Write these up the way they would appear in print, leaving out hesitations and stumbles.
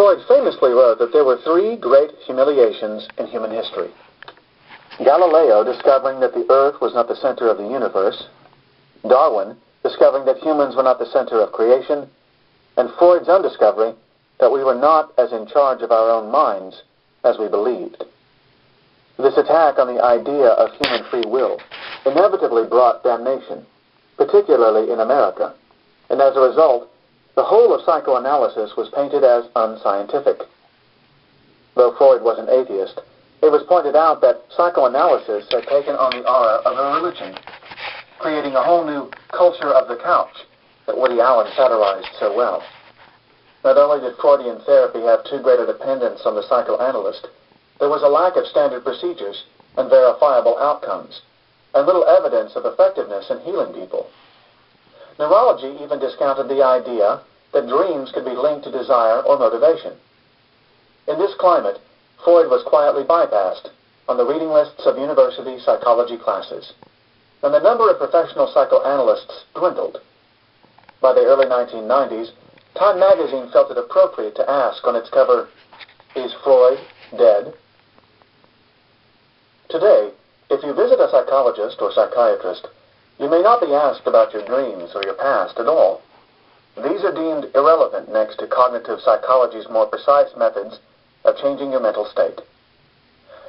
Freud famously wrote that there were three great humiliations in human history. Galileo discovering that the earth was not the center of the universe, Darwin discovering that humans were not the center of creation, and Freud's undiscovery that we were not as in charge of our own minds as we believed. This attack on the idea of human free will inevitably brought damnation, particularly in America, and as a result, the whole of psychoanalysis was painted as unscientific. Though Freud was an atheist, it was pointed out that psychoanalysis had taken on the aura of a religion, creating a whole new culture of the couch that Woody Allen satirized so well. Not only did Freudian therapy have too great a dependence on the psychoanalyst, there was a lack of standard procedures and verifiable outcomes, and little evidence of effectiveness in healing people. Neurology even discounted the idea that dreams could be linked to desire or motivation. In this climate, Freud was quietly bypassed on the reading lists of university psychology classes, and the number of professional psychoanalysts dwindled. By the early 1990s, Time magazine felt it appropriate to ask on its cover, "Is Freud dead?" Today, if you visit a psychologist or psychiatrist, you may not be asked about your dreams or your past at all. These are deemed irrelevant next to cognitive psychology's more precise methods of changing your mental state.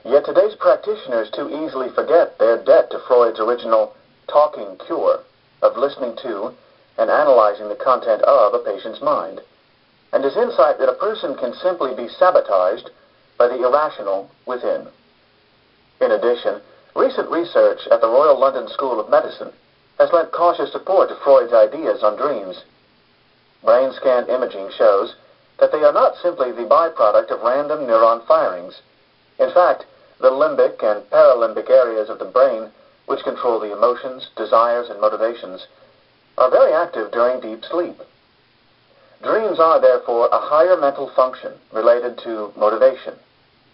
Yet today's practitioners too easily forget their debt to Freud's original talking cure of listening to and analyzing the content of a patient's mind, and his insight that a person can simply be sabotaged by the irrational within. In addition, recent research at the Royal London School of Medicine has lent cautious support to Freud's ideas on dreams. Brain scan imaging shows that they are not simply the byproduct of random neuron firings. In fact, the limbic and paralimbic areas of the brain, which control the emotions, desires, and motivations, are very active during deep sleep. Dreams are, therefore, a higher mental function related to motivation,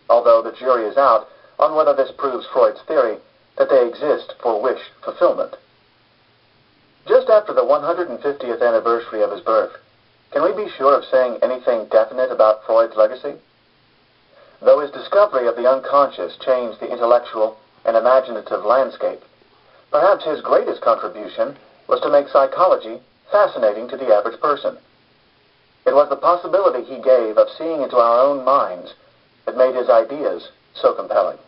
although the jury is out on whether this proves Freud's theory that they exist for wish fulfillment. Just after the 150th anniversary of his birth, can we be sure of saying anything definite about Freud's legacy? Though his discovery of the unconscious changed the intellectual and imaginative landscape, perhaps his greatest contribution was to make psychology fascinating to the average person. It was the possibility he gave of seeing into our own minds that made his ideas so compelling.